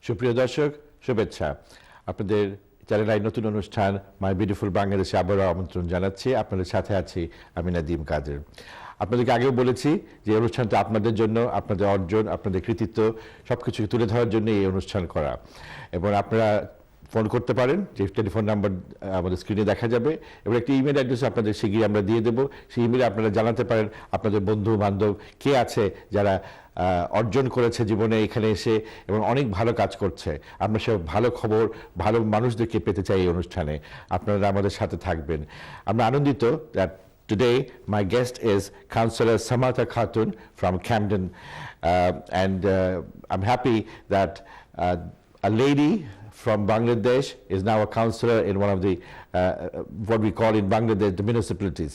সুপ্রিয় দর্শক শুভেচ্ছা আপনাদের চ্যানেলের নতুন অনুষ্ঠান মাই বিউটিফুল বাংলাদেশে আবারও আমন্ত্রণ জানাচ্ছি আপনাদের সাথে আছি আমি নাদিম কাদের আপনাদেরকে আগেও বলেছি যে অনুষ্ঠানটা আপনাদের জন্য আপনাদের অর্জন আপনাদের কৃতিত্ব সবকিছু তুলে ধরার জন্য এই অনুষ্ঠান করা এবং আপনারা ফোন করতে পারেন যে টেলিফোন নাম্বার আমাদের স্ক্রিনে দেখা যাবে এবং একটা ইমেল অ্যাড্রেস আপনাদের শিগগিরই আমরা দিয়ে দেবো সেই ইমেলে আপনারা জানাতে পারেন আপনাদের বন্ধু বান্ধব কে আছে যারা অর্জন করেছে জীবনে এখানে এসে এবং অনেক ভালো কাজ করছে আমরা সব ভালো খবর ভালো মানুষদেরকে পেতে চাই এই অনুষ্ঠানে আপনারা আমাদের সাথে থাকবেন আমরা আনন্দিত that today my guest is Councillor Samartha Khatun from Camden and I'm happy that a lady from Bangladesh is now a councillor in one of the what we call in Bangladesh the municipalities.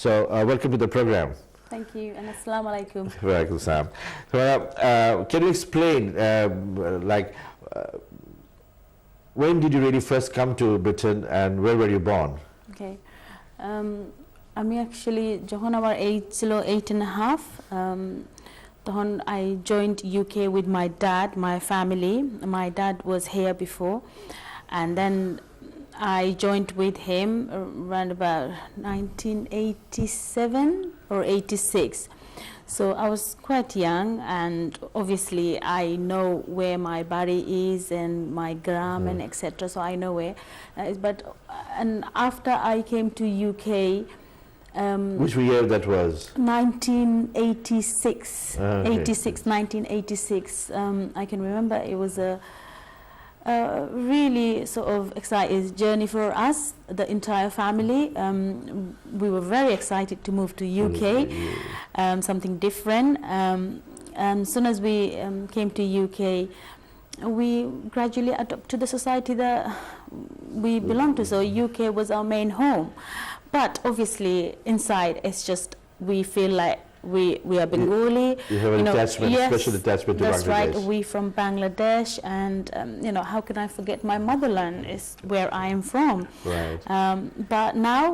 So welcome to the program. Thank you and assalamu alaikum. Walaikum salam. Can you explain when did you really first come to Britain and where were you born? Okay. আমি actually যখন আমার age ছিল 8.5 তখন I joined UK with my dad, my family. My dad was here before and then I joined with him around about 1987 or 86. So I was quite young and obviously I know where my body is and my gram and etc. So I know where. And after I came to UK, which year that was? 1986. 1986. I can remember it was a really sort of exciting journey for us, the entire family. We were very excited to move to UK, something different. And as soon as we came to UK, we gradually adopted to the society that we belong to. So UK was our main home. But obviously inside it's just we feel like we are Bengali. You have an attachment, yes, special attachment to that's Bangladesh. Right. We from Bangladesh, and how can I forget my motherland is where I am from. Right. But now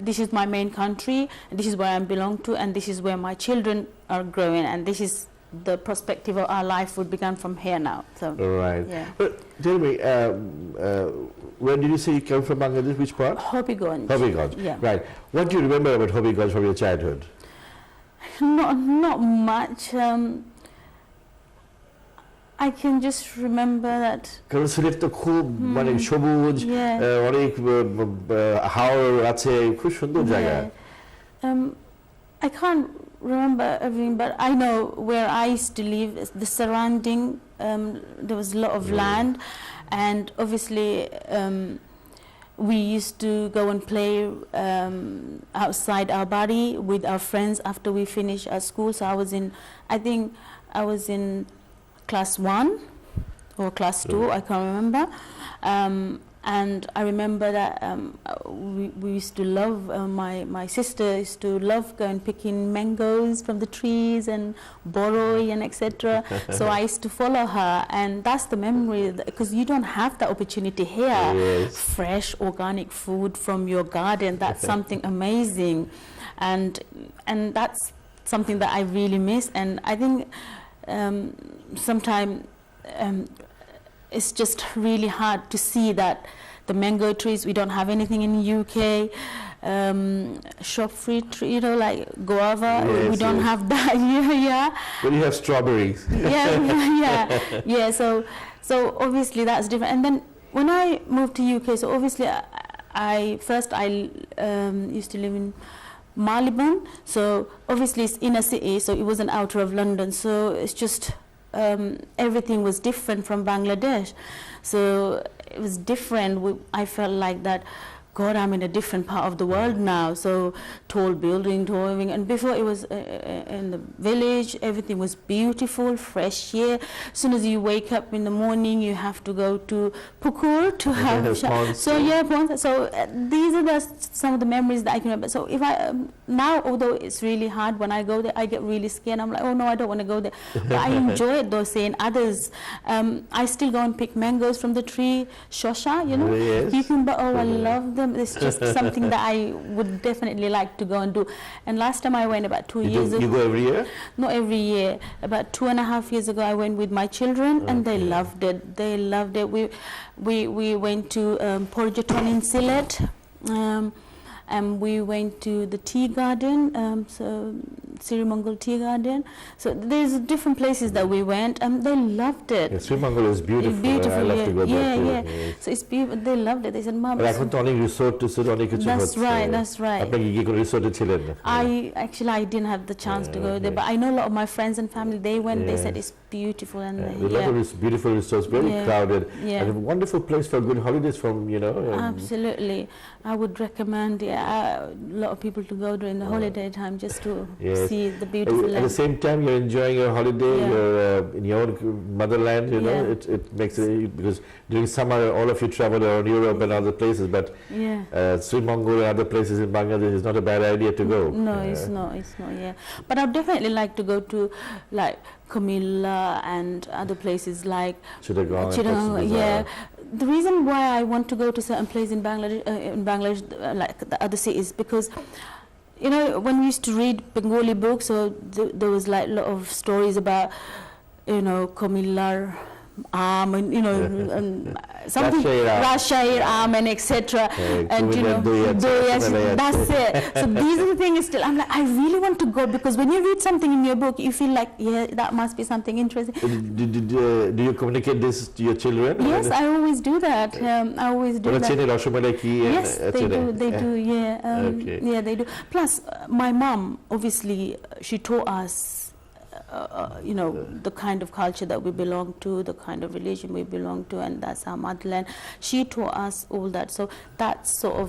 this is my main country. This is where I belong to, and this is where my children are growing, and this is the perspective of our life would begin from here now. So. Right. Yeah. But tell me, when did you say you came from Bangladesh? Which part? Hobbygonj. Hobbygonj. Yeah. Right. What do you remember about Hobbygonj from your childhood? Not much. I can just remember that. কারণ সিলেট তো খুব মানে সবুজ অনেক হাওর আছে খুব সুন্দর জায়গা I can't remember everything, but I know where I used to live, the surrounding, there was a lot of land, and obviously we used to go and play outside our body with our friends after we finished our school. So I think I was in class 1 or class 2, I can't remember. And I remember that we used to love, my sister used to love going picking mangoes from the trees and boroi and etc. So I used to follow her, and that's the memory, because you don't have that opportunity here. Yes. Fresh organic food from your garden, that's something amazing, and that's something that I really miss. And I think sometimes it's just really hard to see that the mango trees, we don't have anything in the UK, shop fruit tree, like guava, we don't have that here. Yeah. But you have strawberries. Yeah. So obviously that's different. And then when I moved to UK, so obviously I used to live in Marylebone, so obviously it's inner city, so it wasn't outer of London, so it's just everything was different from Bangladesh, so it was different. I felt like that, God, I'm in a different part of the world now. So tall building, and before it was in the village, everything was beautiful, fresh air. As soon as you wake up in the morning, you have to go to Pukur to have ponds. So ponds. So these are some of the memories that I can remember. So if I now, although it's really hard when I go there, I get really scared. I'm like, oh no, I don't want to go there. But I enjoy it though, seeing others. I still go and pick mangoes from the tree, shosha, Yes. You can, but I love them. It's just something that I would definitely like to go and do. And last time I went about 2 years ago. You go every year? Not every year. About 2.5 years ago, I went with my children, and they loved it. They loved it. We went to Porjaton in Sylhet. And we went to the tea garden, so Sirimangol tea garden. So there's different places that we went, and they loved it. Yeah, Sirimangol is beautiful. Beautiful, I love to go there too. yeah. So it's beautiful. They loved it. They said, "Mom." আর এখন তো অনেক resort টিসোর্ট অনেক কিছু হচ্ছে। That's right. আপনি কি কোনো রিসোর্টে ছিলেন? I didn't have the chance to go there, but I know a lot of my friends and family. They went. They said it's beautiful, and a lot of beautiful resorts, very crowded, and a wonderful place for good holidays from, you know. Absolutely, I would recommend a lot of people to go during the holiday time just to see the beautiful land. At the same time, you're enjoying your holiday. You're in your own motherland. You know, it makes it, because during summer all of you travel around Europe and other places, but Sirimangol and other places in Bangladesh is not a bad idea to go. No, it's not. Yeah, but I'd definitely like to go to like Comilla and other places like Chittagong. Yeah, the reason why I want to go to certain places in Bangladesh, like the other cities, because you know, when we used to read Bengali books, so there was like a lot of stories about, you know, Comillar and you know, and something Rajshahi and etc. And you know, that's it. So these are the things. Still, I'm like, I really want to go, because when you read something in your book, you feel like, that must be something interesting. Do you communicate this to your children? Yes, I always do that. I always do that. Yes, they do. Yeah, they do. Plus, my mom, obviously, she taught us, you know, the kind of culture that we belong to, the kind of religion we belong to, and that's our motherland. She taught us all that. So that's sort of,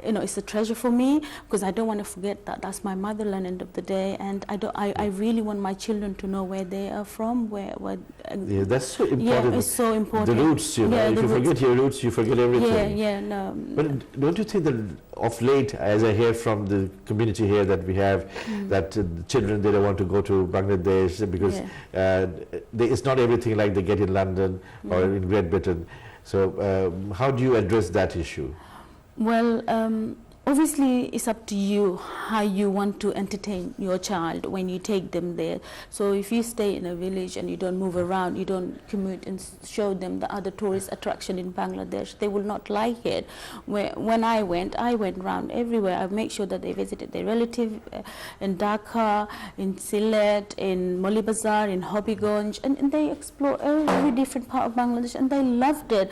you know, it's a treasure for me, because I don't want to forget that that's my motherland end of the day, and I really want my children to know where they are from, where that's so important. It's so important. The roots, you know, if you forget your roots, you forget everything. No. But don't you think that of late, as I hear from the community here that we have, that children, they don't want to go to Bangladesh because it's not everything like they get in London or in Great Britain. So how do you address that issue? Well, obviously it's up to you how you want to entertain your child when you take them there. So if you stay in a village and you don't move around, you don't commute and show them the other tourist attraction in Bangladesh, they will not like it. When I went around everywhere. I make sure that they visited their relative in Dhaka, in Sylhet, in Molibazar, in Hobbyganj, and they explore every different part of Bangladesh, and they loved it.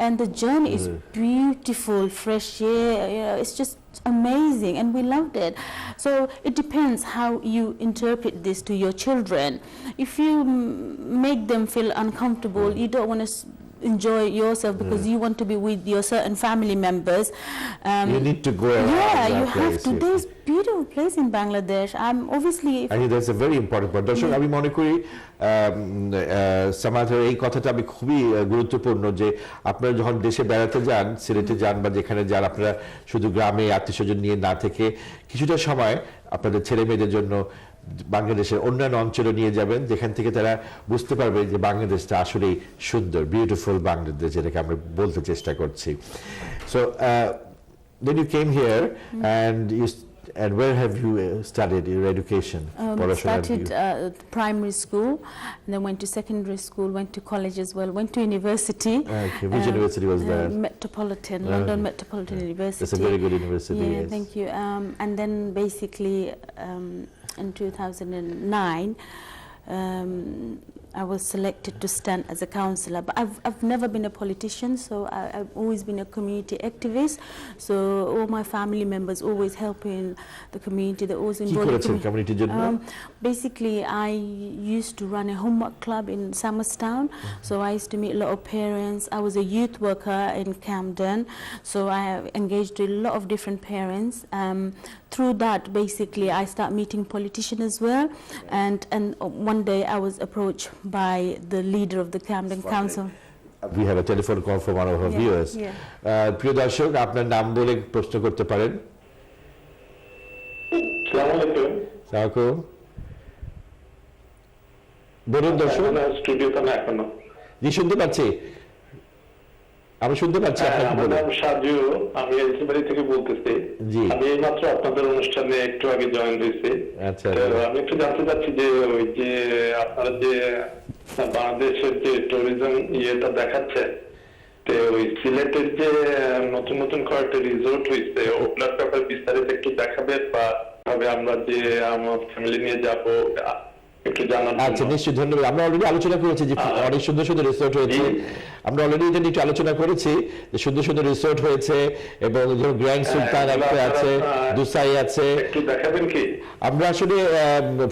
And the journey is beautiful, fresh air, you know, it's just amazing, and we loved it. So it depends how you interpret this to your children. If you make them feel uncomfortable, you don't want to enjoy yourself because you want to be with your certain family members, you need to go around. You have to. There's beautiful place in Bangladesh. Obviously, I think that's a very important point. দর্শক, আমি মনে করি সমাজের এই কথাটা আমি খুবই গুরুত্বপূর্ণ, যে আপনারা যখন দেশে বেড়াতে যান, সিলেটে যান বা যেখানে যান, আপনারা শুধু গ্রামে আত্মীয়স্বজন নিয়ে না থেকে কিছুটা সময় আপনাদের ছেলে মেয়েদের জন্য বাংলাদেশের অন্যান্য অঞ্চলে নিয়ে যাবেন, যেখান থেকে তারা বুঝতে পারবে যে বাংলাদেশটা আসলেই সুন্দর, বিউটিফুল বাংলাদেশ, যেটাকে আমরা বলতে চেষ্টা করছি। So then you came here and where have you studied your education? Started primary school, and then went to secondary school, went to college as well, went to university. Okay, which university was that? Metropolitan, London Metropolitan University. That's a very good university. Yeah, yes. Thank you. And then basically in 2009, I was selected to stand as a councillor, but I've never been a politician, so I've always been a community activist. So all my family members always helping the community. They're always involved. Community basically, I used to run a homework club in Somerstown, so I used to meet a lot of parents. I was a youth worker in Camden, so I have engaged a lot of different parents. Through that, basically, I start meeting politicians as well, and one day I was approached by the leader of the Camden Council. We have a telephone call from one of our viewers. প্রিয় দর্শক, আপনার নাম বলে প্রশ্ন করতে পারেন। আসসালামু বলুন দর্শক। স্টুডিওতে না এখনো। জি, শুনতে পাচ্ছি। আমি শুনতে পাচ্ছি আপনাকে আমার বলুন। নাম সাজু, আমি এলসিবাড়ি থেকে বলতেছি। জি। আমি এইমাত্র আপনাদের অনুষ্ঠানে একটু আগে জয়েন হয়েছি। আচ্ছা। তো আমি একটু জানতে চাচ্ছি যে ওই যে আপনারা যে বাংলাদেশের যে ট্যুরিজম ইয়েটা দেখাচ্ছে, তো ওই সিলেটের যে নতুন নতুন কয়েকটা রিসোর্ট হয়েছে ওগুলোর ব্যাপারে বিস্তারিত একটু দেখাবে, বা ভাবে আমরা যে আমার ফ্যামিলি নিয়ে যাব একটু জানার জন্য। আচ্ছা, নিশ্চয়ই, ধন্যবাদ। আমরা অলরেডি আলোচনা করেছি যে অনেক সুন্দর সুন্দর রিসোর্ট হয়েছে। আমরা অলরেডি এটা নিয়ে একটু আলোচনা করেছি যে সুন্দর সুন্দর রিসোর্ট হয়েছে, এবং ধরুন গ্র্যান্ড সুলতান একটা আছে, দুসাই আছে। একটু দেখাবেন কি? আমরা আসলে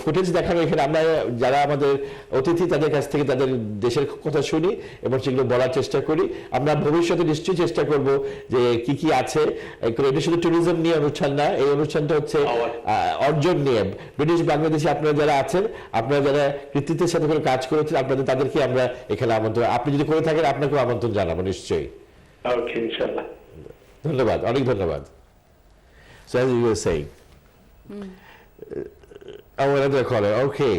ফুটেজ দেখানো এখানে, আমরা যারা আমাদের অতিথি তাদের কাছ থেকে তাদের দেশের কথা শুনি এবং সেগুলো বলার চেষ্টা করি। আমরা ভবিষ্যতে নিশ্চয়ই চেষ্টা করব যে কি কি আছে। এটা শুধু ট্যুরিজম নিয়ে অনুষ্ঠান না, এই অনুষ্ঠানটা হচ্ছে অর্জন নিয়ে। ব্রিটিশ বাংলাদেশে আপনারা যারা আছেন, আপনারা যারা কৃতিত্বের সাথে করে কাজ করেছেন, আপনাদের তাদেরকে আমরা এখানে আমন্ত্রণ, আপনি যদি করে থাকেন আপনাকেও আমন্ত্রণ জানাবো নিশ্চয়ই। ওকে, ইনশাআল্লাহ। ধন্যবাদ, অনেক ধন্যবাদ। So as you were saying, another caller, okay.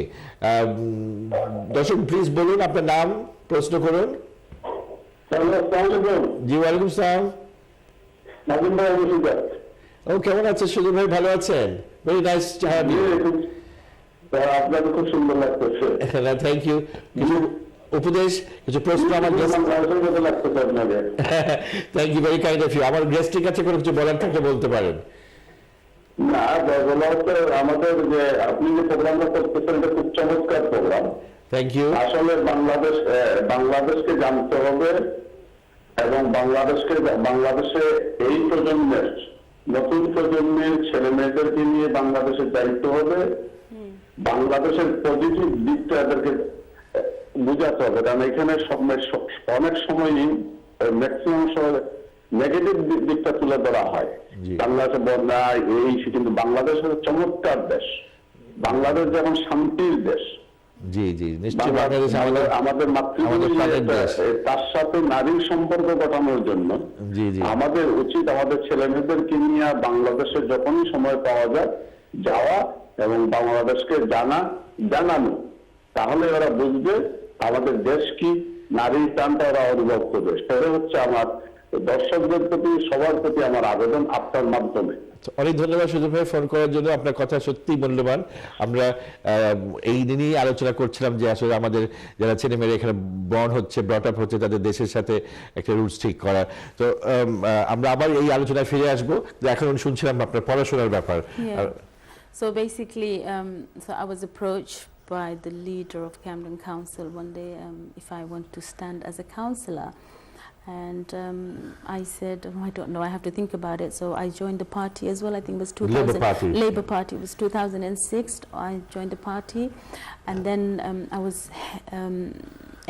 দর্শক প্লিজ বলুন আপনার নাম, প্রশ্ন করুন। জি, ওয়ালাইকুম আসসালাম। নাদিম ভাই, ও কেমন আছেন সুদীপ ভাই, ভালো আছেন? Very nice to have you. আপনাকে খুব সুন্দর লাগতেছে। Thank you. কিছু উপদেশ, কিছু প্রশ্ন আমার গেস্ট, লাগতেছে আপনাকে। Thank you, very kind of you. আমার গেস্টের কাছে কোনো কিছু বলার থাকলে বলতে পারেন। না, বলা হচ্ছে আমাদের যে আপনি যে প্রোগ্রামটা করতেছেন এটা খুব চমৎকার প্রোগ্রাম। Thank you. আসলে বাংলাদেশকে জানতে হবে, এবং বাংলাদেশে এই প্রজন্মের নতুন প্রজন্মের ছেলে মেয়েদেরকে নিয়ে বাংলাদেশে যাইতে হবে। বাংলাদেশের পজিটিভ দিকটা এদেরকে বুঝাতে হবে, কারণ এখানে অনেক সময়ই ম্যাক্সিমাম সময় নেগেটিভ দিকটা তুলে ধরা হয়। বাংলাদেশে বন্যা এই, কিন্তু বাংলাদেশ হচ্ছে চমৎকার দেশ। বাংলাদেশ যেমন শান্তির দেশ। জি জি, নিশ্চয়ই বাংলাদেশ আমাদের মাতৃভূমি, তার সাথে নারীর সম্পর্ক ঘটানোর জন্য আমাদের উচিত আমাদের ছেলে মেয়েদেরকে নিয়ে বাংলাদেশে যখনই সময় পাওয়া যায় যাওয়া এবং বাংলাদেশকে জানানো। তাহলে ওরা বুঝবে আমাদের দেশ কি, নারীর টানটা ওরা অনুভব করবে। সেটা হচ্ছে আমার দর্শকদের প্রতি, সবার প্রতি আমার আবেদন আপনার মাধ্যমে। অনেক ধন্যবাদ সুদীপ ভাই ফোন করার জন্য। আপনার কথা সত্যিই মূল্যবান। আমরা এই দিনই আলোচনা করছিলাম যে আসলে আমাদের যারা ছেলে মেয়েরা এখানে বর্ন হচ্ছে, ব্রট আপ হচ্ছে, তাদের দেশের সাথে একটা রুটস ঠিক করা। তো আমরা আবার এই আলোচনায় ফিরে আসবো। এখন শুনছিলাম আপনার পড়াশোনার ব্যাপার। So basically, so I was approached by the leader of Camden Council one day if I want to stand as a councillor. And I said, I don't know, I have to think about it. So I joined the party as well. I think it was 2000. Labour Party. It was 2006. I joined the party. And then I was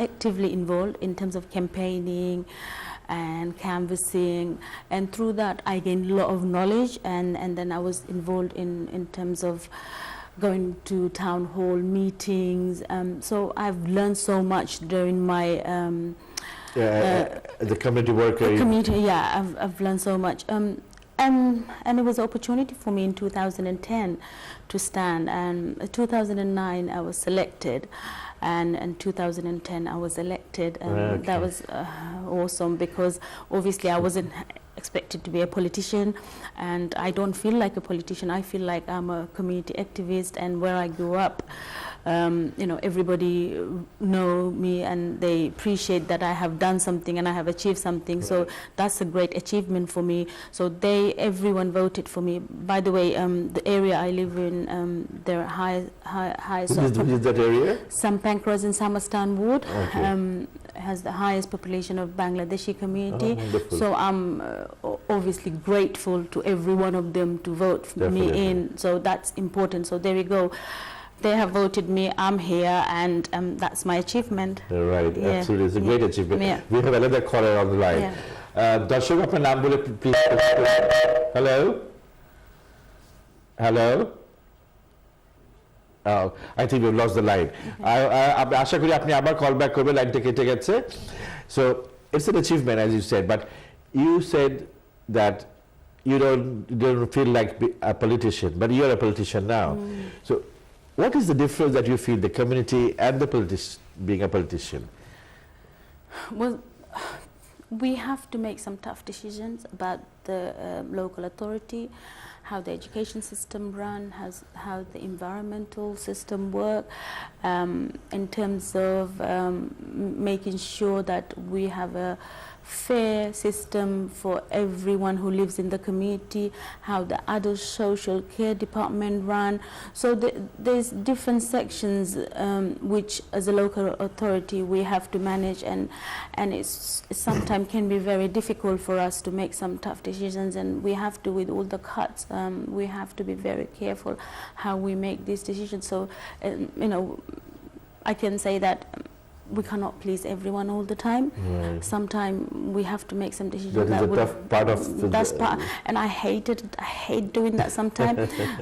actively involved in terms of campaigning and canvassing. And through that, I gained a lot of knowledge. And then I was involved in terms of going to town hall meetings. So I've learned so much during my the community worker. Community, yeah, I've learned so much. And it was an opportunity for me in 2010 to stand. And 2009 I was selected, and in 2010 I was elected. And that was awesome, because obviously I wasn't expected to be a politician, and I don't feel like a politician. I feel like I'm a community activist, and where I grew up, you know, everybody know me and they appreciate that I have done something and I have achieved something. So that's a great achievement for me. So everyone voted for me. By the way, the area I live in, there are high Which is that area? Sam Pancras in Samastan Ward. Has the highest population of Bangladeshi community. So I'm obviously grateful to every one of them to vote me in. So that's important. So there we go. They have voted me. I'm here, and that's my achievement. Right, Yeah. absolutely, it's a great achievement. Yeah. We have another caller on the line. দর্শক আপনার নাম বলে please. Hello hello. I think we've lost the line. আশা করি আপনি আবার call back করবেন, লাইনটা কেটে গেছে। So it's an achievement, as you said, but you said that you don't feel like a politician, but you're a politician now. So what is the difference that you feel, the community and the being a politician? Well, we have to make some tough decisions about the local authority, how the education system run, how the environmental system work, in terms of making sure that we have a fair system for everyone who lives in the community, how the adult social care department run. So there's different sections which as a local authority we have to manage, and it sometimes can be very difficult for us to make some tough decisions, and we have to, with all the cuts, we have to be very careful how we make these decisions. So you know, I can say that we cannot please everyone all the time. Right. Sometimes we have to make some decisions. That is a tough part of the... That's part, and I hate it. I hate doing that sometimes.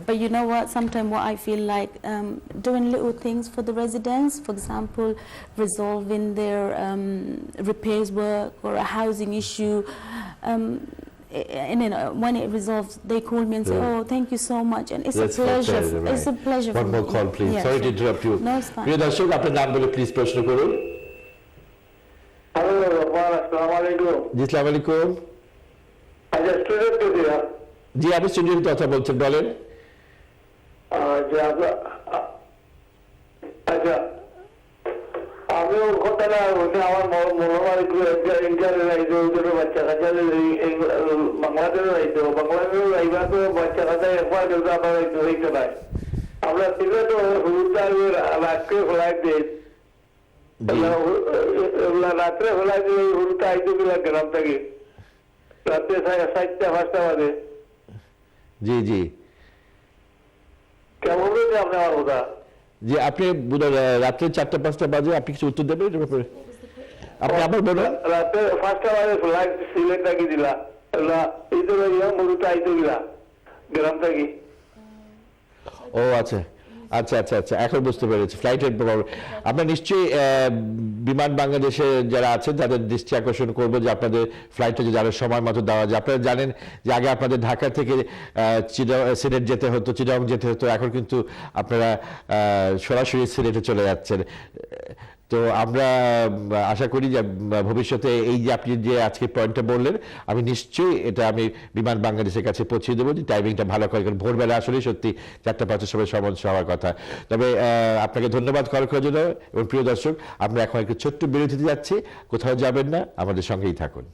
But you know what? Sometimes what I feel like doing little things for the residents, for example, resolving their repairs work or a housing issue. And you know, when it resolves, they call me and say, "Oh, thank you so much," and it's That's a pleasure. right. It's a pleasure. One more call, please. Yeah, Sorry to sure. interrupt you. No, it's fine. প্রিয় দর্শক, আপনার নাম বলে please প্রশ্ন করুন। Hello, আসসালামু আলাইকুম। জি, আসসালামু আলাইকুম। আচ্ছা, স্টুডেন্ট তো জি, আপনি স্টুডিওতে কথা বলছেন, বলেন। আচ্ছা, আমি ওর কথা না বলছি, আমার মনোমার ইন্ডিয়ারে রাইতে ওদের বাচ্চা কাচ্চা বাংলাদেশে রাইতে বাংলাদেশে রাইবা তো বাচ্চা কাচ্চা একবার আবার হইতে নাই। আমরা সিলেট রাত্রে ফ্লাইট দিই, রাত্রে ফ্লাইট দিয়ে হুড়তে আইতে গেলাম গ্রাম থেকে রাত্রে 4টা-5টা বাজে। জি জি, কেমন হয়েছে আপনি আমার কথা? জি, আপনি রাত্রে 4টা-5টা বাজে আপনি কিছু উত্তর দেবেন এটার ব্যাপারে? আপনি আবার বলুন। রাত্রে 5টা বাজে ফ্লাইট সিলেট থাকি দিলা, এইতো মুড়ুতে আইতে গেলা গ্রাম থেকে। ও আচ্ছা আচ্ছা আচ্ছা আচ্ছা, এখন বুঝতে পেরেছি ফ্লাইটের প্রবলেম। আপনার নিশ্চয়ই বিমান বাংলাদেশে যারা আছেন তাদের দৃষ্টি আকর্ষণ করবো যে আপনাদের ফ্লাইটটা যদি আরো সময় মতো দেওয়া যায়। আপনারা জানেন যে আগে আপনাদের ঢাকা থেকে সিলেট যেতে হতো, চিটাগং যেতে হতো, এখন কিন্তু আপনারা সরাসরি সিলেটে চলে যাচ্ছেন। তো আমরা আশা করি যে ভবিষ্যতে এই যে আপনি যে আজকে পয়েন্টটা বললেন, আমি নিশ্চয়ই এটা আমি বিমান বাংলাদেশের কাছে পৌঁছে দেবো যে টাইমিংটা ভালো করে, কারণ ভোরবেলা আসলে সত্যি 4টা-5টার সময় সমাবেশ হওয়ার কথা। তবে আপনাকে ধন্যবাদ কল করার জন্য। এবং প্রিয় দর্শক, আমরা এখন একটু ছোট্ট বিরতিতে যাচ্ছি, কোথাও যাবেন না, আমাদের সঙ্গেই থাকুন।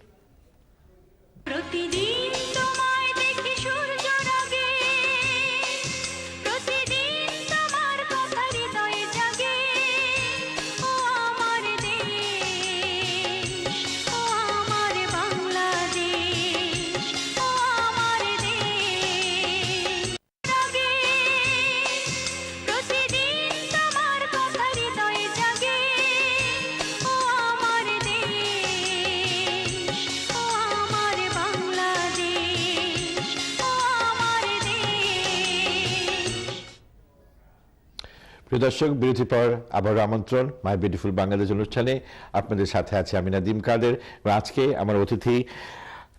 প্রিয় দর্শক, বিরতির পর আবারও আমন্ত্রণ মাই বিউটিফুল বাংলাদেশ অনুষ্ঠানে। আপনাদের সাথে আছে আমি নাদিম কাদের, এবং আজকে আমার অতিথি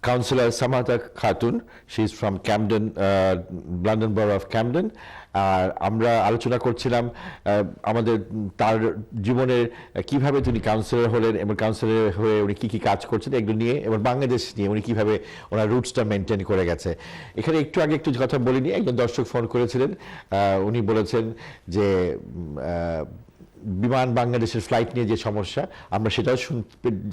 councillor Samata Khatun. She is from Camden, London borough of Camden. আর আমরা আলোচনা করছিলাম আমাদের তার জীবনের কিভাবে তিনি কাউন্সিলর হলেন এবং কাউন্সিলর হয়ে উনি কী কী কাজ করছেন এগুলো নিয়ে, এবং বাংলাদেশ নিয়ে উনি কীভাবে ওনার রুটসটা মেনটেন করে গেছে। এখানে একটু আগে একটু কথা বলিনি, একজন দর্শক ফোন করেছিলেন, উনি বলেছেন যে বিমান বাংলাদেশের ফ্লাইট নিয়ে যে সমস্যা, আমরা সেটাও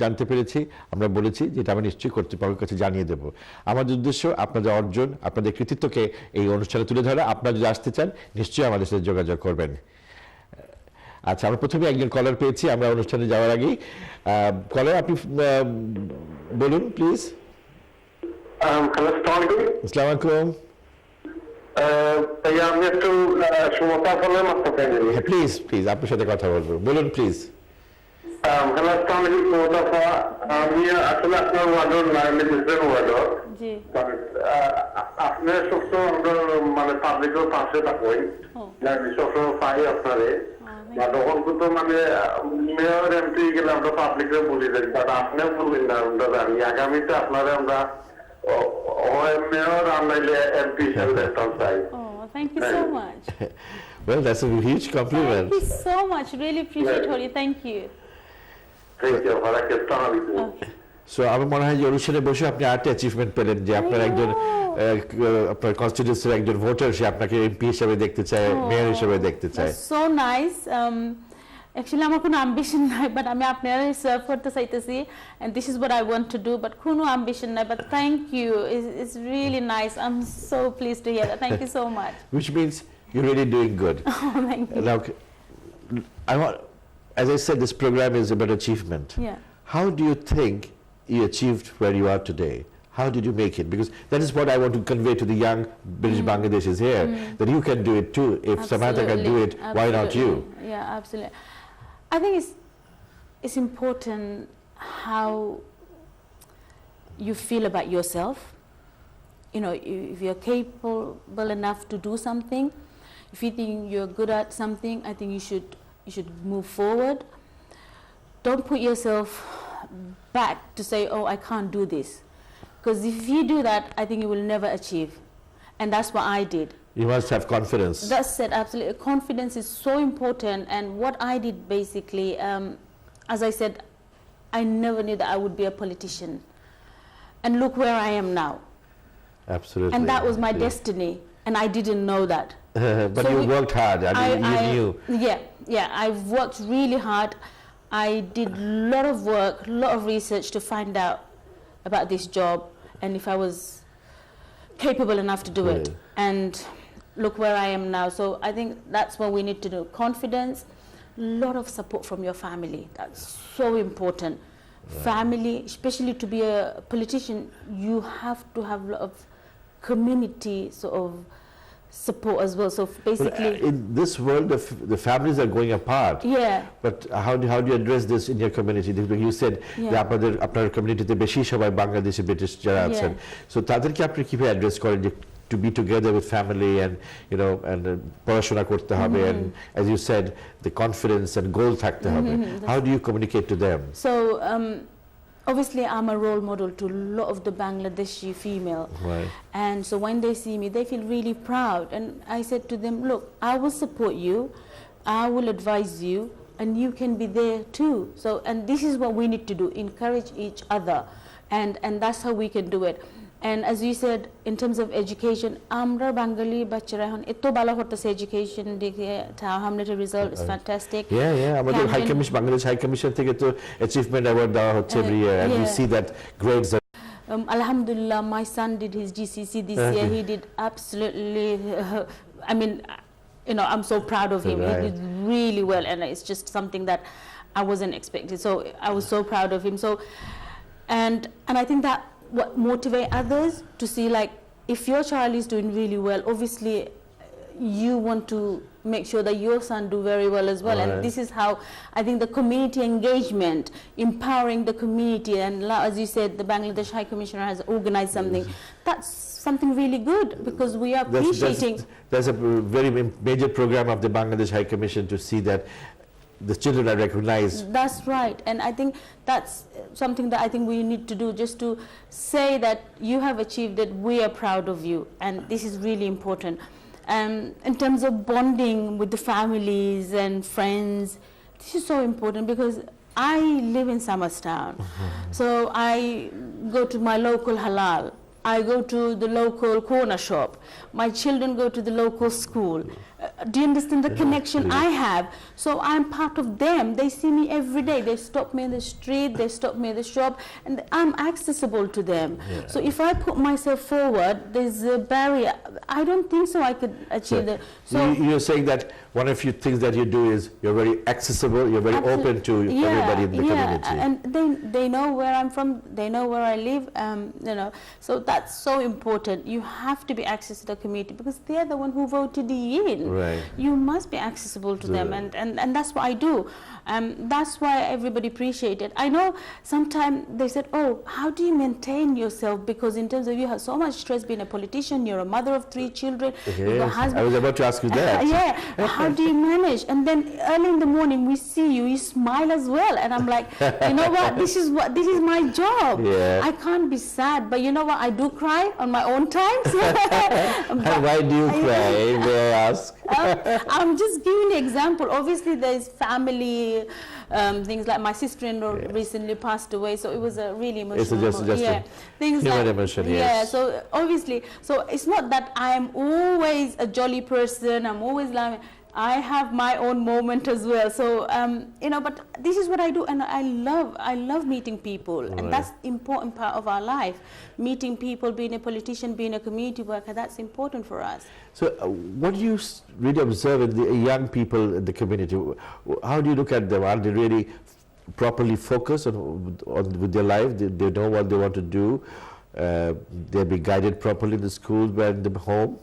জানতে পেরেছি। আমরা বলেছি যে এটা আমি নিশ্চয়ই কর্তৃপক্ষের কাছে জানিয়ে দেব। আমাদের উদ্দেশ্য আপনাদের অর্জন, আপনাদের কৃতিত্বকে এই অনুষ্ঠানে তুলে ধরা। আপনারা যদি আসতে চান নিশ্চয়ই আমাদের সাথে যোগাযোগ করবেন। আচ্ছা, আমরা প্রথমে একজন কলার পেয়েছি আমরা অনুষ্ঠানে যাওয়ার আগেই। কলার, আপনি বলুন প্লিজ। আসসালামু আলাইকুম। আমি একটু সমস্যা করলাম আপনাকে। প্লিজ প্লিজ আপনার সাথে কথা বলবো, বলুন প্লিজ। হ্যালো, আসসালামু আলাইকুম। আমি আসলে আপনার ওয়ার্ডের মেডিসিন ওয়ার্ডর। জি। আপনার সবসময় মানে পাবলিকের পাশে থাকুন, আমি সবসময় পাই আপনারে। তখন কিন্তু মানে মেয়র এমপি গেলে আমরা পাবলিকে বলি যাই, কারণ আপনিও বলবেন না, আমরা জানি আগামীতে আপনারা আমরা mayor and MP shall let us die. Oh, thank you so much. Well, that's a huge compliment. Thank you so much. Really appreciate it. Thank you. Thank you. Okay. So আমার মনে হয় যে অনুষ্ঠানে বসে আপনি আরেকটা অ্যাচিভমেন্ট পেলেন যে আপনার একজন আপনার কনস্টিটিউন্সির একজন ভোটার সে আপনাকে এমপি হিসেবে দেখতে চায়, মেয়র হিসেবে দেখতে চায়। So nice. Actually, আমার কোনো ambition নাই, but আমি আপনারা সার্ভ করতে চাইতেছি, and this is what I want to do, but কোনো ambition নাই, but thank you. It's really nice. I'm so pleased to hear that. Thank you so much. Which means you're really doing good. Oh, thank you. Now, as I said, this program is about achievement. Yeah. How do you think you achieved where you are today? How did you make it? Because that is what I want to convey to the young British Bangladeshis here, that you can do it too. If Samantha can do it, why not you? Yeah, absolutely. I think it's important how you feel about yourself. You know, if you're capable enough to do something, if you think you're good at something, I think you should move forward. Don't put yourself back to say, oh, I can't do this. Because if you do that, I think you will never achieve. And that's what I did. You must have confidence. That's it, absolutely. Confidence is so important. And what I did basically, as I said, I never knew that I would be a politician. And look where I am now. Absolutely. And that was my destiny. And I didn't know that. But So you worked hard. I mean, you knew. Yeah, I've worked really hard. I did a lot of work, a lot of research to find out about this job and if I was capable enough to do it. And look where I am now. So I think that's what we need to do. Confidence, a lot of support from your family. That's so important. Family, especially to be a politician, you have to have a lot of community sort of support as well. So basically, in this world, the families are going apart. Yeah. But how do you address this in your community? You said যে আপনার কমিউনিটিতে বেশি সবাই Bangladeshi British যারা আছেন, so তাদেরকে আপনি কিভাবে অ্যাড্রেস করেন যে to be together with family and you know and পড়াশোনা করতে হবে and as you said the confidence and goal থাকতে হবে. How do you communicate to them? So obviously I'm a role model to a lot of the Bangladeshi female, right. And so when they see me they feel really proud, and I said to them, look, I will support you, I will advise you, and you can be there too. So and this is what we need to do, encourage each other, and that's how we can do it. And as you said, in terms of education, আমরা বাঙালি বাচ্চারা এখন এত ভালো করতেছে education দিকে, হামলেটের result is fantastic. আমাদের high commission, Bangladesh high commission থেকে তো অ্যাচিভমেন্ট অ্যাওয়ার্ড দেওয়া হচ্ছে every year, and we see that grades are Alhamdulillah, my son did his GCC this year. He did absolutely, I mean, you know, I'm so proud of him. Right. He did really well, and it's just something that I wasn't expecting. So I was so proud of him. So, and I think that what motivate others to see, like, if your child is doing really well, obviously you want to make sure that your son do very well as well. Right. And this is how I think the community engagement, empowering the community, and as you said, the Bangladesh High Commissioner has organized something. That's something really good because we are appreciating. There's a very major program of the Bangladesh High Commission to see that the children are recognized. That's right, and I think that's something that I think we need to do, just to say that you have achieved it, we are proud of you, and this is really important. In terms of bonding with the families and friends, this is so important because I live in Somerstown, so I go to my local halal, I go to the local corner shop, my children go to the local school. Do you understand the connection I have? So I'm part of them. They see me every day. They stop me in the street, they stop me in the shop, and I'm accessible to them. So if I put myself forward, there's a barrier. I don't think so I could achieve that. So you're saying that one of the things that you do is you're very accessible, you're very open to everybody in the community. And they know where I'm from, they know where I live, you know. So that's so important. You have to be access to the community because they're the one who voted you in. Right. You must be accessible to them, and that's what I do. That's why everybody appreciate it. I know sometimes they said, oh, how do you maintain yourself? Because in terms of you have so much stress being a politician, you're a mother of 3 children, you've got a husband. I was about to ask you that. How do you manage? And then early in the morning we see you, you smile as well, and I'm like, you know what, this is my job. I can't be sad, but you know what, I do cry on my own time. And why do you cry, may I ask? I'm just giving an example. Obviously, there's family things like my sister-in-law recently passed away, so it was a really emotional. It's just yeah, things human like emotion. yeah. Yes. So obviously, so it's not that I'm always a jolly person. I'm always laughing. I have my own moment as well. So you know, but this is what I do, and I love meeting people, and that's important part of our life. Meeting people, being a politician, being a community worker, that's important for us. So what do you really observe in the young people in the community? How do you look at them? Are they really properly focused on with their life? They know what they want to do? They'll be guided properly in the school, in the home?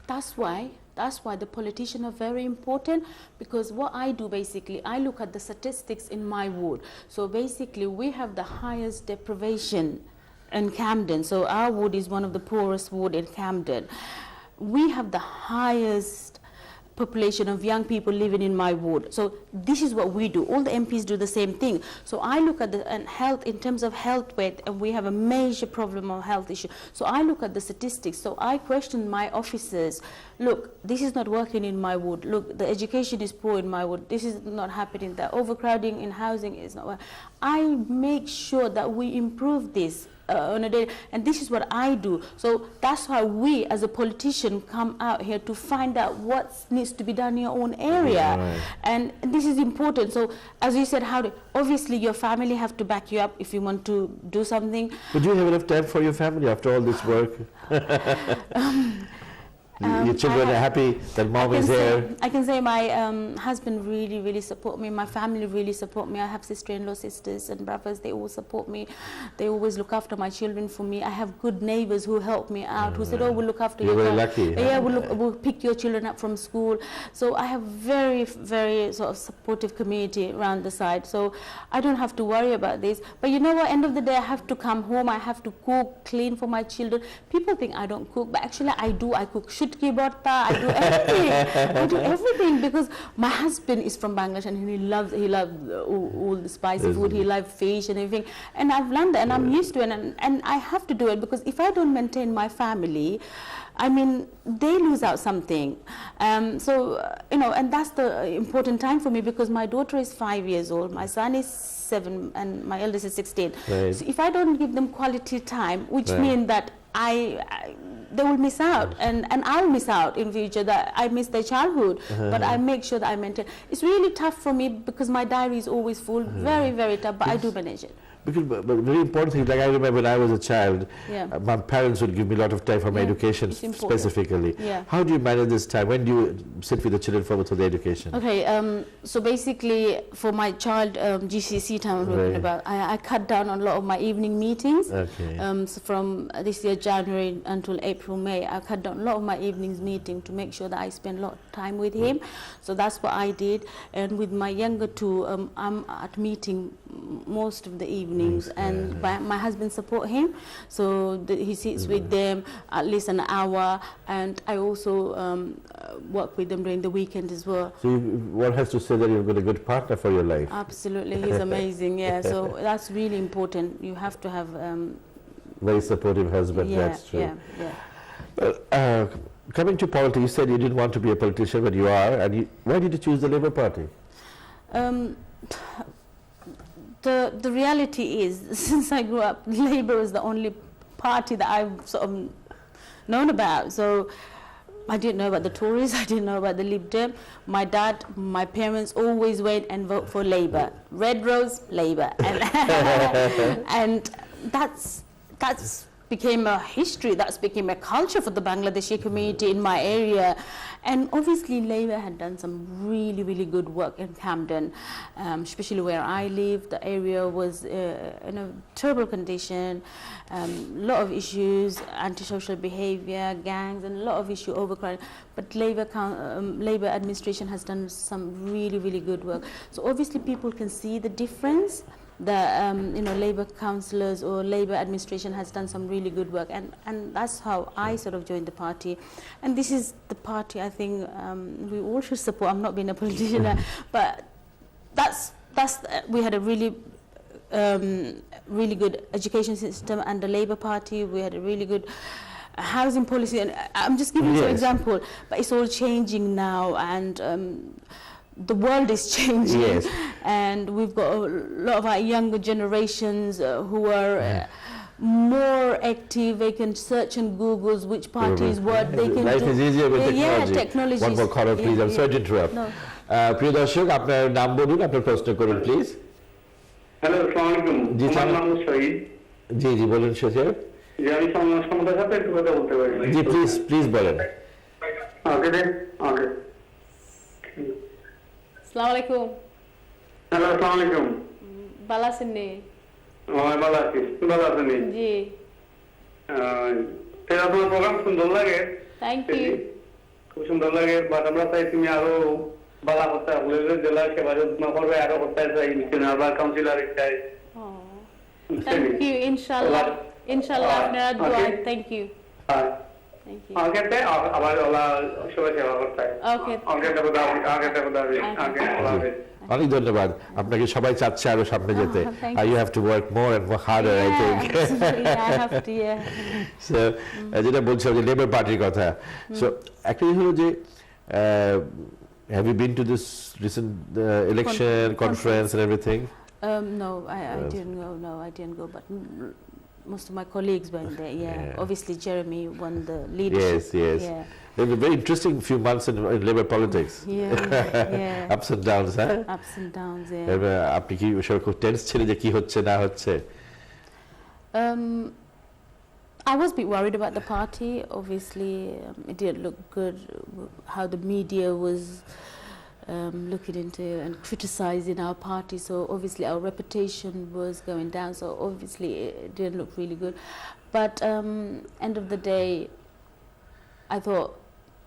That's why the politicians are very important, because what I do basically, I look at the statistics in my ward. So basically we have the highest deprivation in Camden. So our ward is one of the poorest ward in Camden. We have the highest population of young people living in my ward. So this is what we do. All the MPs do the same thing. So I look at the health in terms of health weight, and we have a major problem of health issue. So I look at the statistics. So I question my officers. Look, this is not working in my ward. Look, the education is poor in my ward. This is not happening. The overcrowding in housing is not working. I make sure that we improve this on a day, and this is what I do. So that's why we as a politician come out here to find out what needs to be done in your own area. Right. And this is important. So as you said, obviously your family have to back you up if you want to do something. But do you have enough time for your family after all this work? Your children are happy that mom is here. I can say my husband really support me. My family really support me. I have sister-in-law, sisters and brothers. They all support me. They always look after my children for me. I have good neighbors who help me out, who said, oh, we'll look after you. You're very lucky. Yeah, we'll pick your children up from school. So I have very sort of supportive community around the side. So I don't have to worry about this. But you know what, end of the day, I have to come home. I have to cook, clean for my children. People think I don't cook, but actually I do. I cook shutki borta, I do everything. I do everything, because my husband is from Bangladesh and he loves all the spicy food. He loves fish and everything. And I've learned that, and I'm used to it, and I have to do it, because if I don't maintain my family, I mean, they lose out something. You know, and that's the important time for me, because my daughter is 5 years old, my son is 7, and my eldest is 16. Right. So if I don't give them quality time, which means that they will miss out, and I'll miss out in future, that I miss their childhood. But I make sure that I maintain. It's really tough for me, because my diary is always full, very tough, but I do manage it. Because but very important thing, like I remember when I was a child, my parents would give me a lot of time for my education specifically. How do you manage this time? When do you sit with the children for the education? Okay, so basically for my child GCSE time I'm talking about, I cut down on a lot of my evening meetings. Okay. So from this year January until April, May, I cut down a lot of my evenings meeting to make sure that I spend a lot of time with him. So that's what I did. And with my younger two, I'm at meeting most of the evenings, and my husband support him, so he sits with them at least an hour, and I also work with them during the weekend as well. So one has to say that you've got a good partner for your life. Absolutely, he's amazing. Yeah, so that's really important. You have to have very supportive husband. That's true. Well, coming to politics, you said you didn't want to be a politician, but you are. And why did you choose the Labour Party? The reality is, since I grew up, Labour is the only party that I've sort of known about. So I didn't know about the Tories, I didn't know about the Lib Dem. My dad, my parents always went and vote for Labour. Red Rose, Labour. And that's became a history, that's became a culture for the Bangladeshi community in my area. And obviously Labour had done some really good work in Camden, especially where I live. The area was in a terrible condition, a lot of issues, antisocial behaviour, gangs, and a lot of issue overcrowding. But Labour administration has done some really good work. So obviously people can see the difference. The Labour councillors or Labour administration has done some really good work, and that's how I sort of joined the party. And this is the party I think we all should support. I'm not being a politician, but we had a really good education system and the Labour Party. We had a really good housing policy, and I'm just giving you an Yes. example, but it's all changing now, and the world is changing, Yes. and we've got a lot of our younger generations who are more active. They can search on Google's which parties what they can Life do. is easier with Yeah, technology. technology. One more caller, please. I'm sorry to interrupt. No. প্রিয় দর্শক, আপনার নাম বলুন, আপনার প্রশ্ন করুন please. Hello, আসসালামু আলাইকুম। জি, আমার নাম শহীদ। জি জি, বলুন শেখর। যে আমি সমুদ্রের সাথে একটু কথা বলতে পারি? জি, প্লিজ প্লিজ বলেন। ওকে দেন, ওকে। আসসালামু আলাইকুম। হ্যালো, আসসালামু আলাইকুম। ভালো আছেন নি? ভালো আছি, ভালো আছেন? জি। আপনার প্রোগ্রাম সুন্দর লাগে, থ্যাংক ইউ। খুব সুন্দর লাগে, বাট আমরা চাই তুমি আরো ভালো করতে, আপনাদের জেলা সেবা যত্ন করবে, আরো করতে চাই, আবার কাউন্সিলর চাই। থ্যাংক ইউ, ইনশাআল্লাহ ইনশাআল্লাহ আপনারা দোয়া। Thank you. Thank you. আগে আবার সবাই সেবা করতে হয়। ওকে। আগে অনেক ধন্যবাদ। আপনাকে সবাই চাচ্ছে আরো সামনে যেতে। thank You have to work more and more harder, I think. Absolutely, I have to, yeah. So, যেটা বলছিলাম যে লেবার পার্টির কথা, সো একটা হলো যে have you been to this recent election conference and everything? No, I didn't go. No, I didn't go. But most of my colleagues went there. Yeah. Obviously, Jeremy won the leadership. Yes. Yeah. It was a very interesting few months in labor politics. Yeah. Ups and downs, huh? Ups and downs. Yeah. আপনি কি খুব tense ছিলেন যে কি হচ্ছে না হচ্ছে? I was a bit worried about the party. Obviously, it didn't look good how the media was looking into and criticizing our party. So obviously our reputation was going down. So obviously it didn't look really good. But end of the day, I thought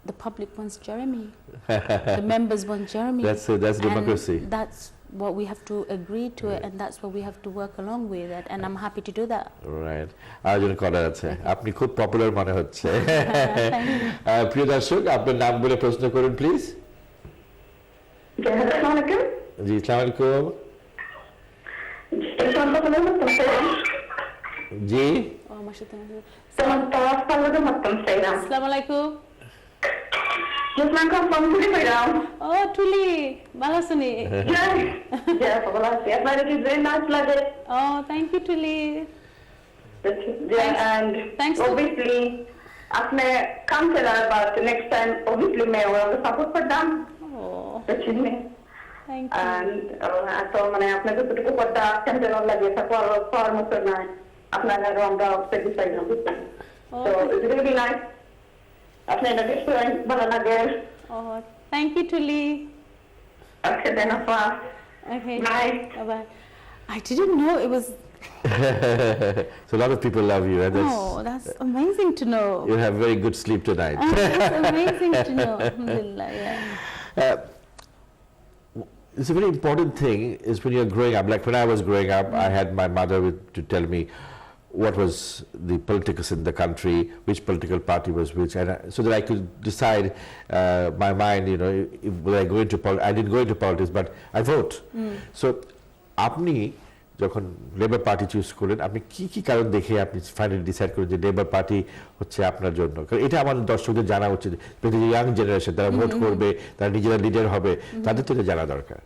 the public wants Jeremy. The members want Jeremy. That's democracy. And that's what we have to agree to it, and that's what we have to work along with it, and I'm happy to do that. Right. আরেকজন কলার আছে, আপনি খুব popular মনে হচ্ছে। প্রিয় দর্শক, আপনার নাম বলে প্রশ্ন করুন প্লিজ। আসসালামু আলাইকুম। জি, আসসালামু আলাইকুম। জি। Assalamu alaikum. Oh, Tuli, Balasuni. Oh, thank you, Tuli. And Thanks. obviously, after counselor, but next time, obviously, may will support for them. Oh, Thank you. and তো মানে আপনাদের যতটুকু পর্দা টেনশন লাগে তারপর পাওয়ার মতো নাই আপনারা আমরা স্যাটিসফাইড না বুঝছেন তো ইটস রিয়েলি নাইস আপনারা ডিসপ্লেইং ভালো লাগে oh, thank you, Tuli. ওকে দেন আপা Okay. Bye. Bye. I didn't know it was. So a lot of people love you, and That's amazing to know. you'll have very good sleep tonight. That's amazing to know. Alhamdulillah, yeah. It's a very important thing is when you're growing up. Like when I was growing up, I had my mother to tell me what was the politics in the country, which political party was which, and so that I could decide my mind. You know, will I go into politics? I didn't go into politics, but I vote. So, আপনি যখন labour party choose করলেন, আপনি কি কি কারণ দেখে আপনি finally decide করেন যে লেবার পার্টি হচ্ছে আপনার জন্য? কারণ এটা আমাদের দর্শকদের জানা উচিত, ইয়াং জেনারেশন তারা ভোট করবে, তারা নিজেরা লিডার হবে, তাদের তো এটা জানা দরকার।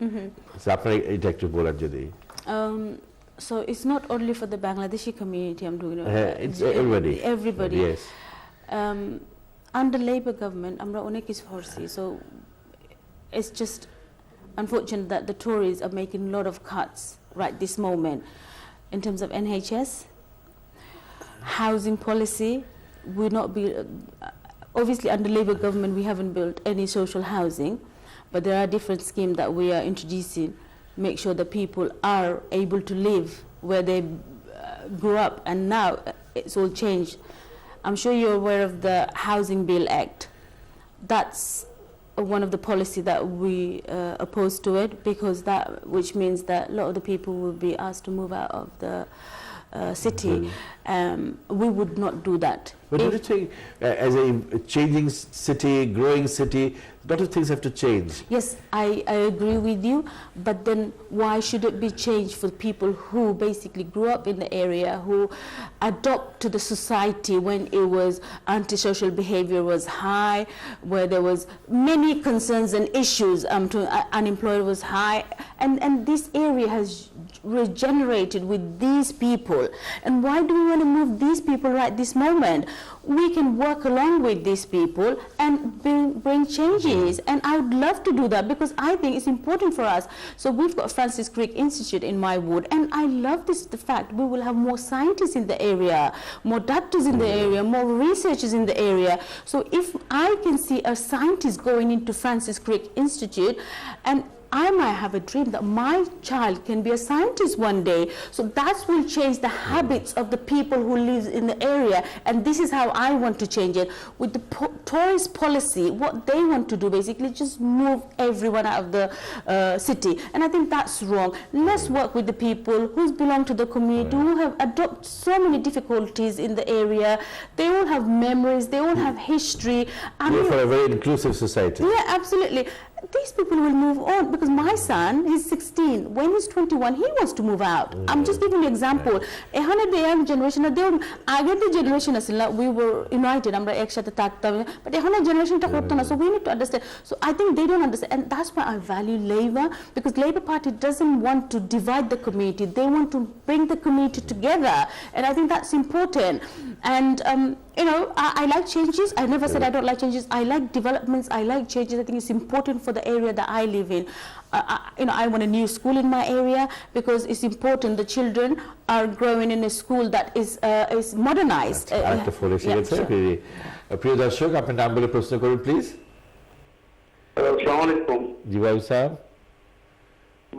আপনারা এটা একটু বলেন যদি। So it's not only for the Bangladeshi community I'm doing it. It's everybody. Everybody. Yes. Under Labour government, amra onek is forsi. So it's just unfortunate that the Tories are making a lot of cuts right this moment in terms of NHS, housing policy. Will not be obviously under Labour government we haven't built any social housing, but there are different schemes that we are introducing. Make sure that people are able to live where they grew up, and now it's all changed. I'm sure you're aware of the Housing Bill Act. That's one of the policy that we oppose to it, because that which means that a lot of the people will be asked to move out of the city, we would not do that. But don't you think, as a changing city, growing city, a lot of things have to change? Yes, I agree with you, but then why should it be changed for people who basically grew up in the area, who adopt to the society when it was antisocial behavior was high, where there was many concerns and issues, unemployment was high, and this area has regenerated with these people. And why do we want to move these people right this moment? We can work along with these people and bring changes, and I would love to do that because I think it's important for us. So we've got Francis Crick Institute in my ward, and I love the fact we will have more scientists in the area, more doctors in the area, more researchers in the area. So if I can see a scientist going into Francis Crick Institute, and I might have a dream that my child can be a scientist one day. So that will change the habits of the people who live in the area. And this is how I want to change it. With the tourist policy, what they want to do basically just move everyone out of the city. And I think that's wrong. Let's work with the people who belong to the community, who have adopted so many difficulties in the area. They all have memories, they all have history. We're for a very inclusive society. Yeah, absolutely. These people will move on because my son, he's 16. When he's 21, he wants to move out. I'm just giving you an example. The young generation, I get the generation, we were united, but the generation, so we need to understand. So I think they don't understand, and that's why I value Labour, because Labour Party doesn't want to divide the community. They want to bring the community together, and I think that's important. And you know, I like changes. I never said I don't like changes. I like developments. I like changes. I think it's important for the area that I live in. You know, I want a new school in my area because it's important the children are growing in a school that is modernized. প্রিয় দর্শক, আপনার নাম বলে প্রশ্ন করুন please. আসসালামু আলাইকুম। জি ভাই সাহেব।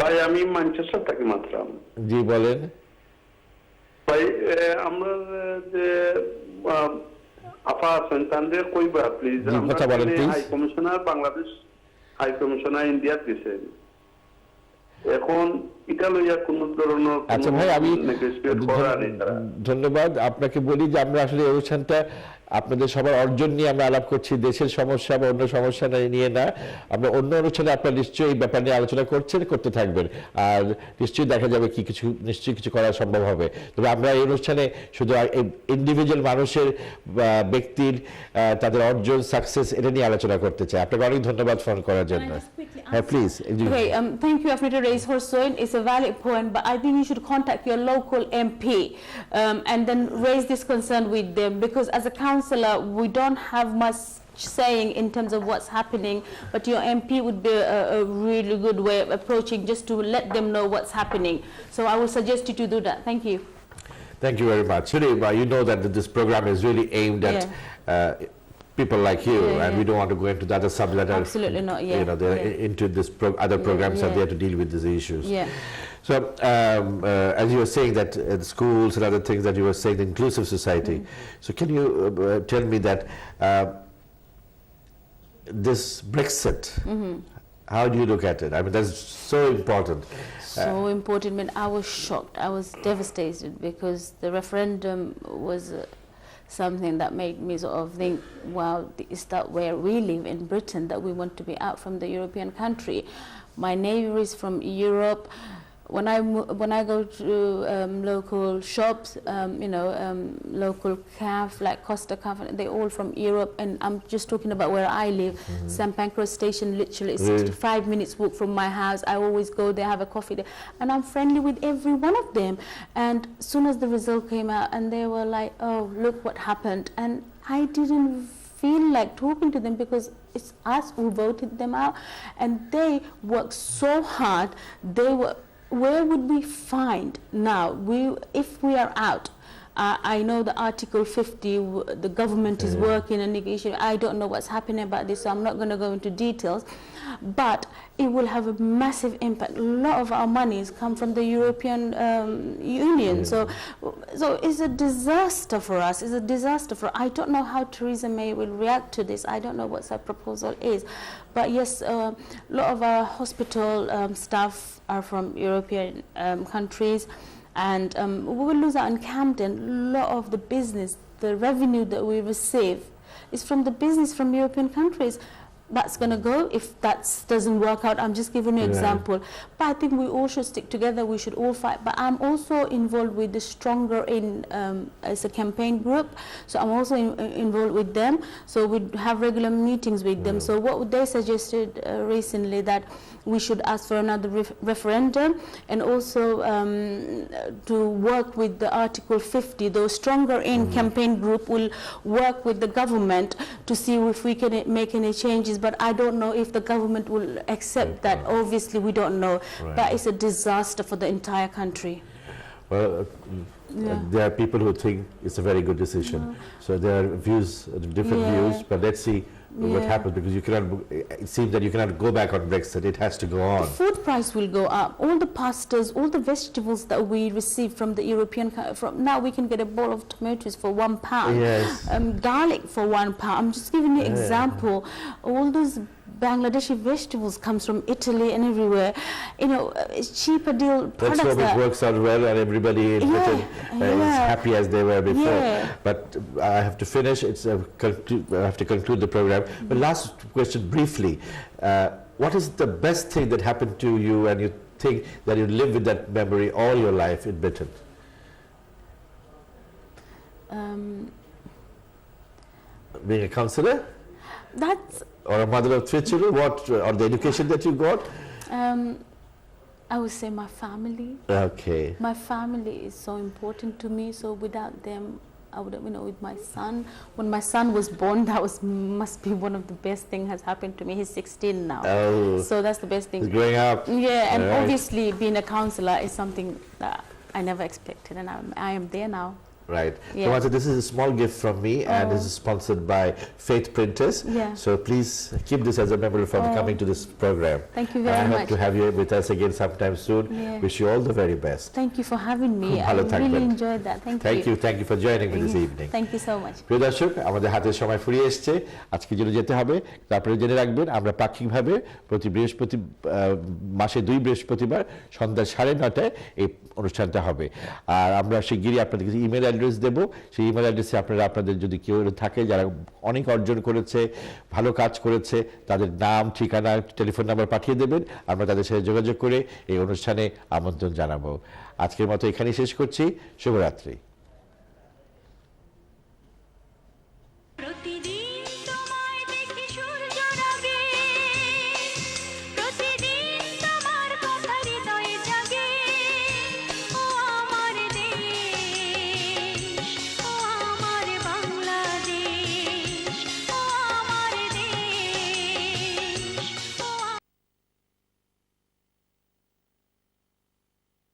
ভাই আমি ম্যানচেস্টার থেকে মাত্রাম। জি বলেন। ভাই আমরা যে আপা সন্তানদের কইবা প্লিজ, কথা বলেন please. High commissioner Bangladesh high commissioner India গেছেন, এখন এটা লইয়া কোন ধরনের আচ্ছা ভাই, আমি ধন্যবাদ আপনাকে বলি যে আমরা আসলে এই অনুষ্ঠানটা আপনাদের সবার অর্জন নিয়ে আমরা আলাপ করছি, দেশের সমস্যা বা অন্য সমস্যা নিয়ে না। আমরা অন্য অনুষ্ঠানে আপনারা নিশ্চয়ই এই ব্যাপার নিয়ে আলোচনা করতে থাকবেন, আর নিশ্চয়ই দেখা যাবে নিশ্চয়ই কিছু করা সম্ভব হবে। তবে আমরা এই অনুষ্ঠানে শুধু ইন্ডিভিজুয়াল মানুষের ব্যক্তির তাদের অর্জন সাকসেস এটা নিয়ে আলোচনা করতে চাই। আপনাকে অনেক ধন্যবাদ ফোন করার জন্য। হ্যাঁ please. Okay, thank you Afnita raised her point. It's a valid point, but I think you should contact your local MP and then raise this concern with them, because as a councillor we don't have much saying in terms of what's happening, but your MP would be a really good way of approaching, just to let them know what's happening. So I would suggest you to do that. Thank you. Thank you very much. Today, you know that this program is really aimed at people like you, and we don't want to go into the other subletter. Absolutely not. Yeah, you know, they're into this other programs are there to deal with these issues. Yeah. So, as you were saying that the schools and other things that you were saying, the inclusive society. So, can you tell me that this Brexit? How do you look at it? I mean, that's so important. So important. I mean, I was shocked. I was devastated because the referendum was something that made me sort of think, wow, is that where we live in Britain, that we want to be out from the European country? My neighbour is from Europe. When I go to local shops, you know, local cafe like Costa Cafe, they're all from Europe, and I'm just talking about where I live. St Pancras Station, literally 65 minutes walk from my house. I always go there, have a coffee there, and I'm friendly with every one of them. And as soon as the result came out, and they were like, "Oh, look what happened," and I didn't feel like talking to them because it's us who voted them out, and they worked so hard. Where would we find now, if we are out? I know the Article 50, the government is working and negotiating. I don't know what's happening about this, so I'm not going to go into details. But it will have a massive impact. A lot of our monies come from the European Union. So it's a disaster for us. It's a disaster I don't know how Theresa May will react to this. I don't know what her proposal is. But yes, a lot of our hospital staff are from European countries. and we will lose out in Camden. A lot of the business, the revenue that we receive is from the business from European countries. That's going to go if that doesn't work out. I'm just giving you an example. But I think we all should stick together. We should all fight. But I'm also involved with the Stronger in as a campaign group. So I'm also involved with them. So we have regular meetings with them. So what they suggested recently that we should ask for another referendum, and also to work with the Article 50. The Stronger in campaign group will work with the government to see if we can make any changes. But I don't know if the government will accept that. Obviously, we don't know. But it's a disaster for the entire country. Well, there are people who think it's a very good decision. So there are views, different views, but let's see what happens, because you cannot. It seems that you cannot go back on Brexit. It has to go on. The food price will go up. All the pastas, all the vegetables that we receive from the European, now we can get a bowl of tomatoes for £1. Yes. Garlic for £1. I'm just giving you an example. All those Bangladeshi vegetables comes from Italy and everywhere. You know, it's cheaper deal products. Let's hope it works out well and everybody in Britain is happy as they were before. But I have to finish. I have to conclude the program. But last question briefly. What is the best thing that happened to you and you think that you live with that memory all your life in Britain? Being a counsellor? That's... Or a mother of 3 children? What, or the education that you got? I would say my family. Okay. My family is so important to me. So without them, I would, you know, with my son. When my son was born, that must be one of the best thing has happened to me. He's 16 now. Oh. So that's the best thing. He's growing up. Yeah, and obviously being a counselor is something that I never expected, and I am there now. Right. Yeah. So Martha, this is a small gift from me, and this is sponsored by Faith Printers. Yeah. So please keep this as a memory from coming to this program. Thank you very I much. hope to have you with us again sometime soon. Yeah. Wish you all the very best. Thank you for having me. I really enjoyed that. Thank you. Thank you for joining me this evening. Thank you so much. প্রিয় দর্শক, আমাদের হাতের সময় ফুরিয়ে এসেছে, আজকে জন্য যেতে হবে। তারপরে জেনে রাখবেন আমরা পাক্ষিকভাবে প্রতি মাসে 2 বৃহস্পতিবার সন্ধ্যা 9:30টায় এই অনুষ্ঠানটা হবে। আর আমরা শিগগিরই আপনাদের কাছে ইমেল অ্যাড্রেস দেব। সেই ইমেল অ্যাড্রেসে আপনারা আপনাদের যদি কেউ থাকে যারা অনেক অর্জন করেছে, ভালো কাজ করেছে, তাদের নাম, ঠিকানা, টেলিফোন নাম্বার পাঠিয়ে দেবেন। আমরা তাদের সাথে যোগাযোগ করে এই অনুষ্ঠানে আমন্ত্রণ জানাবো। আজকের মতো এখানেই শেষ করছি। শুভরাত্রি।